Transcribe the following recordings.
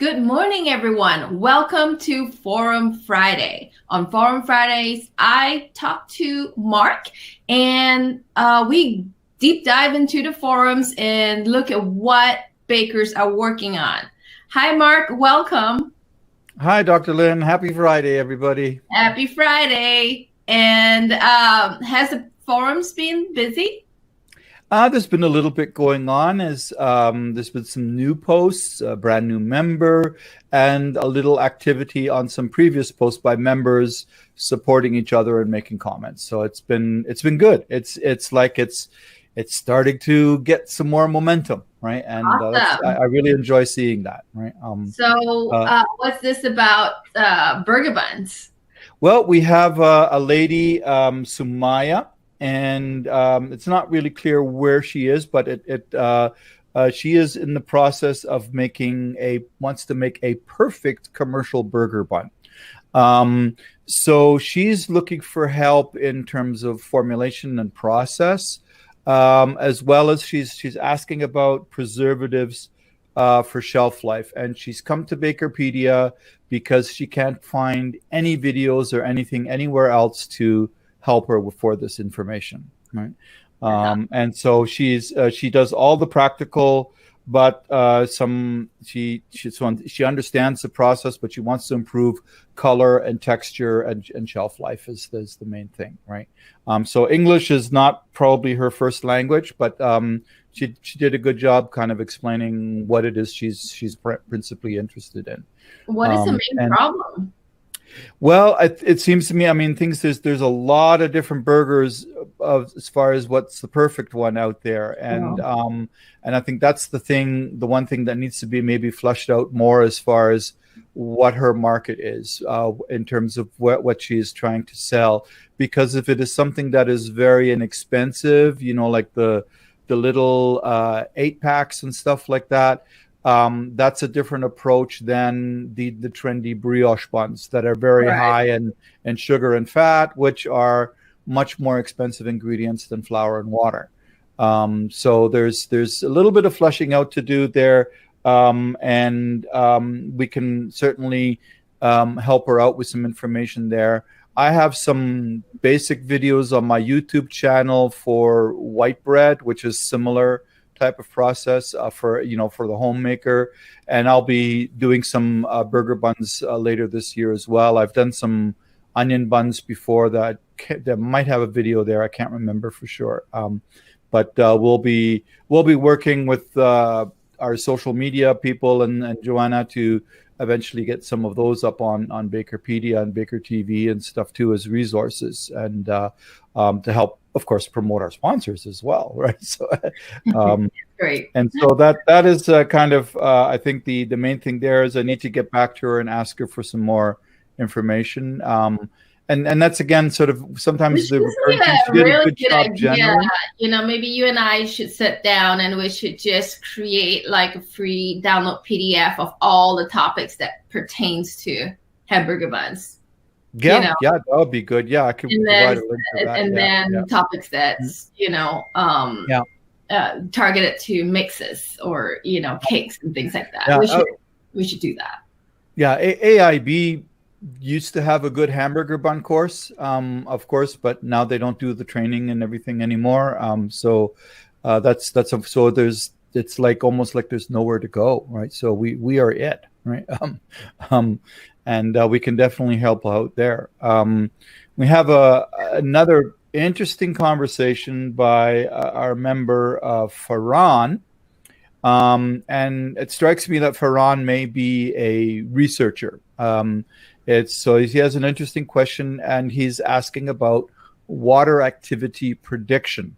Good morning, everyone. Welcome to Forum Friday. On Forum Fridays, I talk to Mark and we deep dive into the forums and look at what bakers are working on. Hi, Mark. Welcome. Hi, Dr. Lynn. Happy Friday, everybody. Happy Friday. And has the forums been busy? There's been a little bit going on as there's been some new posts, a brand new member, and a little activity on some previous posts by members supporting each other and making comments. So it's been good. It's like it's starting to get some more momentum, right? And Awesome. I really enjoy seeing that, right? What's this about burger buns? Well, we have a lady, Sumaya. And it's not really clear where she is, but she is in the process of wants to make a perfect commercial burger bun. So she's looking for help in terms of formulation and process, as well as she's asking about preservatives for shelf life. And she's come to BAKERpedia because she can't find any videos or anything anywhere else to help her for this information, right? And so she does all the practical, but she understands the process, but she wants to improve color and texture and shelf life is the main thing, right? So English is not probably her first language, but she did a good job kind of explaining what it is she's principally interested in. What is the main problem? Well, it seems to me, I mean, there's a lot of different burgers as far as what's the perfect one out there. And I think that's the one thing that needs to be maybe flushed out more as far as what her market is in terms of what she is trying to sell. Because if it is something that is very inexpensive, like the little 8-packs and stuff like that, that's a different approach than the trendy brioche buns that are very high in sugar and fat, which are much more expensive ingredients than flour and water. So there's a little bit of flushing out to do there, and we can certainly help her out with some information there. I have some basic videos on my YouTube channel for white bread, which is similar type of process for the homemaker, and I'll be doing some burger buns later this year as well. I've done some onion buns before that might have a video there. I can't remember for sure, but we'll be working with our social media people and Joanna to eventually get some of those up on BAKERpedia and Baker TV and stuff too as resources, and to help, of course, promote our sponsors as well, right? So, great. And so that is kind of I think the main thing there is I need to get back to her and ask her for some more information. And that's again sort of sometimes the recurring thing. She did a good job generally. Maybe you and I should sit down and we should just create like a free download PDF of all the topics that pertains to hamburger buns. Yeah, that would be good. Yeah, I could provide a link to that. And then topics that's targeted to mixes or cakes and things like that. Yeah, we should do that. Yeah, AIB used to have a good hamburger bun course, of course, but now they don't do the training and everything anymore. So it's like almost like there's nowhere to go, right? So we are it, right? And we can definitely help out there. We have another interesting conversation by our member Farhan. And it strikes me that Farhan may be a researcher. So he has an interesting question, and he's asking about water activity prediction.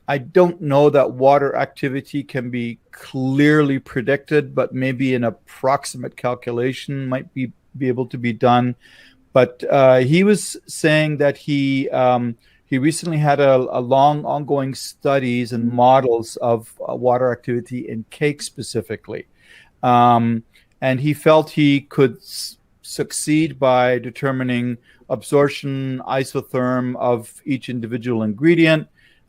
I don't know that water activity can be clearly predicted, but maybe an approximate calculation might be able to be done. But he was saying that he recently had a long ongoing studies and models of water activity in cake specifically. And he felt he could succeed by determining absorption isotherm of each individual ingredient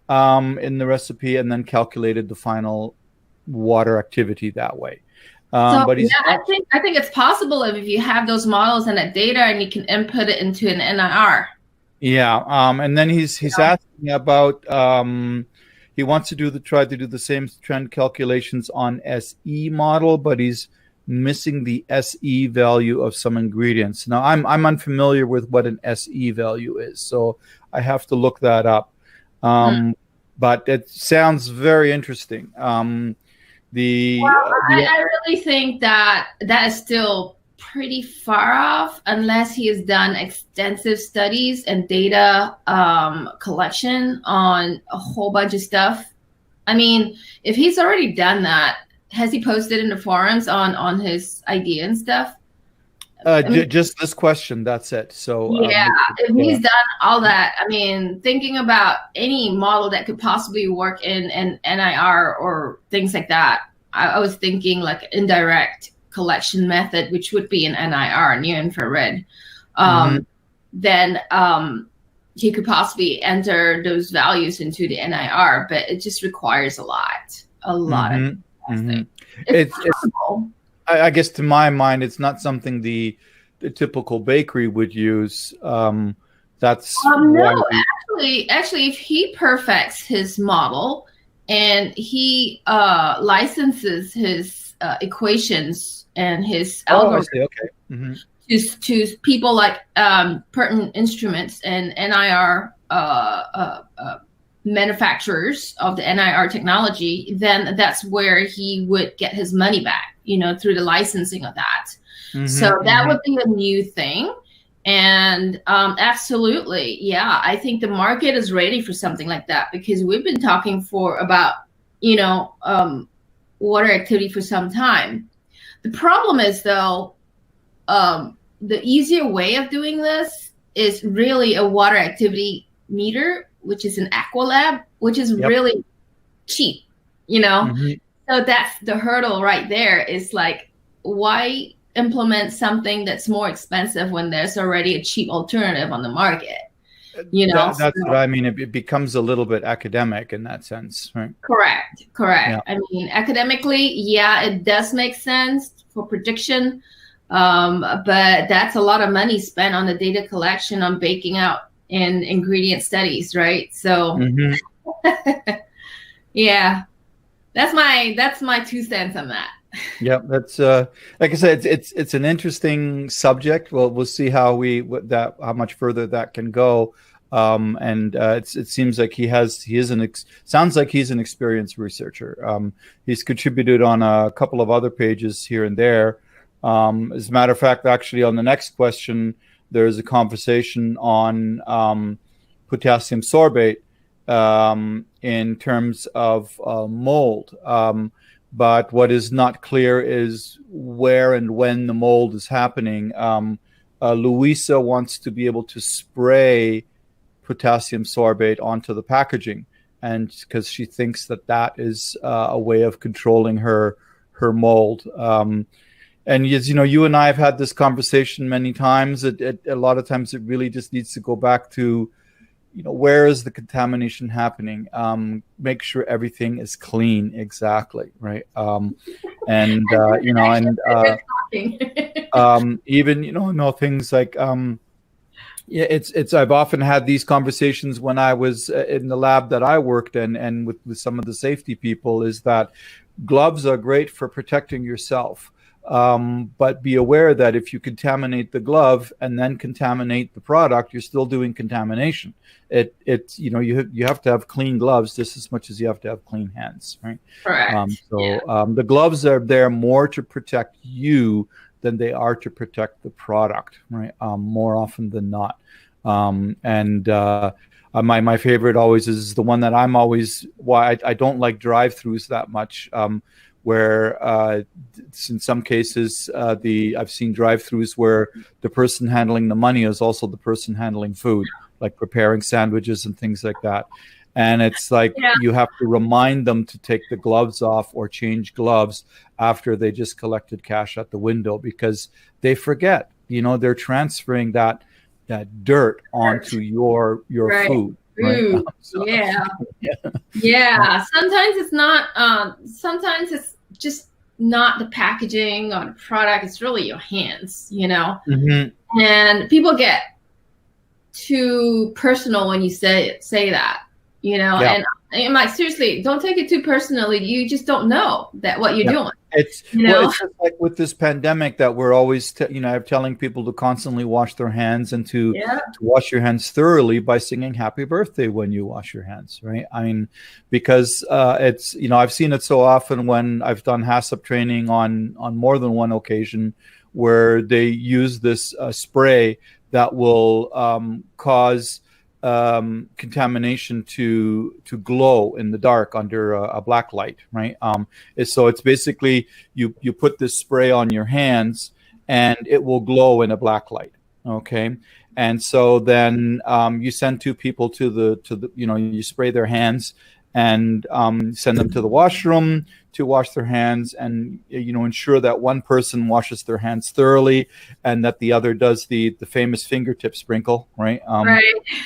in the recipe, and then calculated the final water activity that way. So But he's yeah, I think it's possible if you have those models and that data and you can input it into an NIR. Yeah, and then he's asking about he wants to try to do the same trend calculations on SE model, but he's missing the SE value of some ingredients. Now I'm unfamiliar with what an SE value is, so I have to look that up. But it sounds very interesting. I really think that is still pretty far off unless he has done extensive studies and data collection on a whole bunch of stuff. I mean, if he's already done that, has he posted in the forums on his idea and stuff? Just this question, that's it. So yeah, if he's done all that, I mean, thinking about any model that could possibly work in an NIR or things like that, I was thinking like indirect collection method, which would be an NIR, near infrared. Then he could possibly enter those values into the NIR, but it just requires a lot of testing. It's possible. I guess to my mind, it's not something the typical bakery would use. That's no, actually, if he perfects his model and he licenses his equations and his algorithm to people like Pertinent Instruments and NIR manufacturers of the NIR technology, then that's where he would get his money back, through the licensing of that. So that would be a new thing. And absolutely, yeah, I think the market is ready for something like that, because we've been talking about water activity for some time. The problem is, though, the easier way of doing this is really a water activity meter, which is an Aqualab, which is really cheap, So that's the hurdle right there. Is like, why implement something that's more expensive when there's already a cheap alternative on the market? That's what I mean. It becomes a little bit academic in that sense, right? Correct. Yeah. I mean, academically, yeah, it does make sense for prediction, but that's a lot of money spent on the data collection, on baking out in ingredient studies, right? So yeah, that's my 2 cents on that. Yeah, that's like I said, it's an interesting subject. Well, we'll see how much further that can go. It seems like sounds like he's an experienced researcher. He's contributed on a couple of other pages here and there. As a matter of fact, actually, on the next question, there's a conversation on potassium sorbate in terms of mold. But what is not clear is where and when the mold is happening. Louisa wants to be able to spray potassium sorbate onto the packaging, and because she thinks that is a way of controlling her mold. And as you and I have had this conversation many times. A lot of times it really just needs to go back to, where is the contamination happening? Make sure everything is clean. Exactly. Right. Even, things like, I've often had these conversations when I was in the lab that I worked in, and with some of the safety people, is that gloves are great for protecting yourself. But be aware that if you contaminate the glove and then contaminate the product, you're still doing contamination. You have to have clean gloves just as much as you have to have clean hands, right? Correct. The gloves are there more to protect you than they are to protect the product, right? More often than not. My favorite always is the one that why I don't like drive-throughs that much. Where in some cases I've seen drive-throughs where the person handling the money is also the person handling food, like preparing sandwiches and things like that. And it's like you have to remind them to take the gloves off or change gloves after they just collected cash at the window, because they forget. They're transferring that dirt onto your food. Right? Yeah. Sometimes it's not. Sometimes it's just not the packaging or the product. It's really your hands, you know. Mm-hmm. And people get too personal when you say that, you know. Yeah. And I'm like, seriously, don't take it too personally. You just don't know that what you're doing. It's well, it's just like with this pandemic that we're always I'm telling people to constantly wash their hands and to wash your hands thoroughly by singing happy birthday when you wash your hands, right? I mean, because it's I've seen it so often when I've done HACCP training on more than one occasion where they use this spray that will cause contamination to glow in the dark under a black light, right? So it's basically you put this spray on your hands and it will glow in a black light, okay? And so then you send two people to the you spray their hands and send them to the washroom to wash their hands, and ensure that one person washes their hands thoroughly and that the other does the famous fingertip sprinkle, right? right.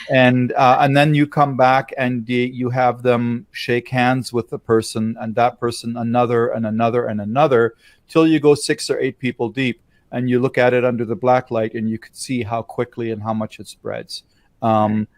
And then you come back and you have them shake hands with the person, and that person another and another and another, till you go 6 or 8 people deep, and you look at it under the black light and you can see how quickly and how much it spreads. And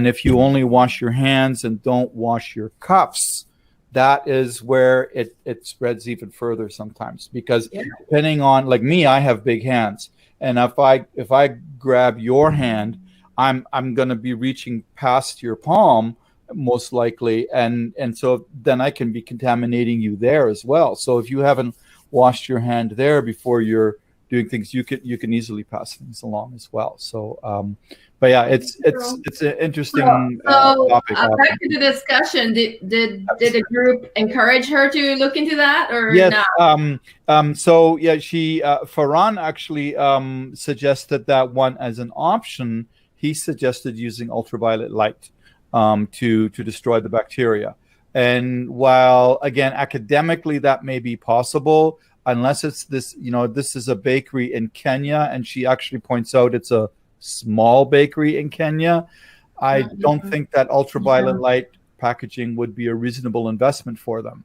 if you only wash your hands and don't wash your cuffs, that is where it spreads even further sometimes, because depending on, like me, I have big hands, and if I grab your hand, I'm going to be reaching past your palm most likely, and so then I can be contaminating you there as well. So if you haven't washed your hand there before you're doing things, you can easily pass things along as well. So but yeah, it's an interesting topic. Back to the discussion. Did the group encourage her to look into that, or yes, not? So yeah, she Farhan actually suggested that one as an option. He suggested using ultraviolet light to destroy the bacteria. And while again academically that may be possible, unless it's this, this is a bakery in Kenya, and she actually points out it's a small bakery in Kenya, I don't think that ultraviolet light packaging would be a reasonable investment for them,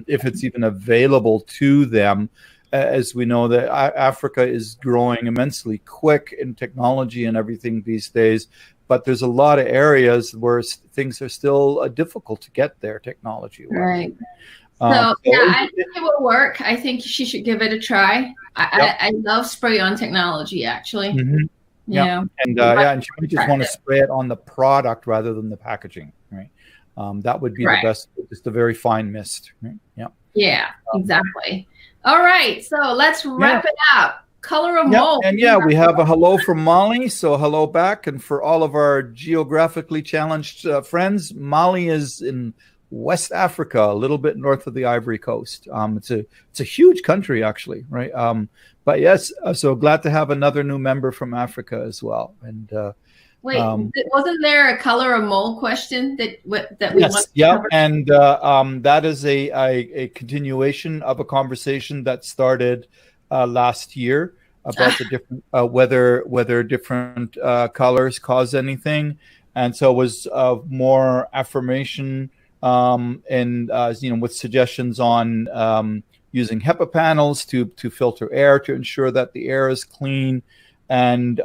if it's even available to them. As we know that Africa is growing immensely quick in technology and everything these days, but there's a lot of areas where things are still difficult to get there technology-wise. Right. So yeah, I think it will work. I think she should give it a try. I love spray-on technology, actually. Mm-hmm. Yeah. And she might just want to spray it on the product rather than the packaging, right? That would be the best, just a very fine mist, right? Yeah, exactly. All right, so let's wrap it up. Color of mold. And we have a hello from Mali, so hello back. And for all of our geographically challenged friends, Mali is in West Africa, a little bit north of the Ivory Coast. It's a huge country, actually, right? But yes, so glad to have another new member from Africa as well. And wait, wasn't there a color of mold question that we wanted to cover? And that is a continuation of a conversation that started last year about the different whether different colors cause anything, and so it was more affirmation and with suggestions on using HEPA panels to filter air to ensure that the air is clean, and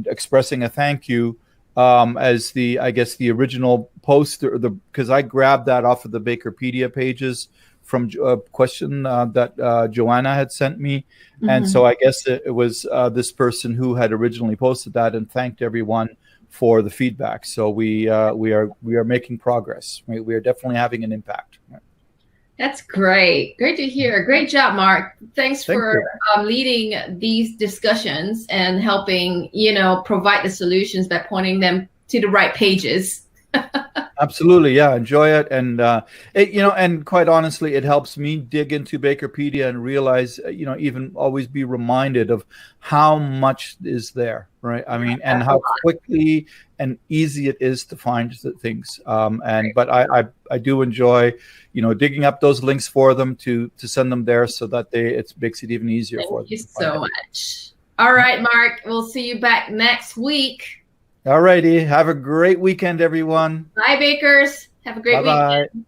expressing a thank you as the original post, because I grabbed that off of the BAKERpedia pages from a question that Joanna had sent me. And so I guess it was this person who had originally posted that and thanked everyone for the feedback. So we are making progress. We are definitely having an impact. That's great. Great to hear. Great job, Mark. Thanks for leading these discussions and helping, provide the solutions by pointing them to the right pages. Absolutely. Yeah. Enjoy it. And, and quite honestly, it helps me dig into BAKERpedia and realize, even always be reminded of how much is there, right? I mean, and how quickly and easy it is to find things. But I do enjoy, digging up those links for them to send them there so that it makes it even easier for them. Thank you so much. All right, Mark, we'll see you back next week. All righty. Have a great weekend, everyone. Bye, bakers. Have a great weekend.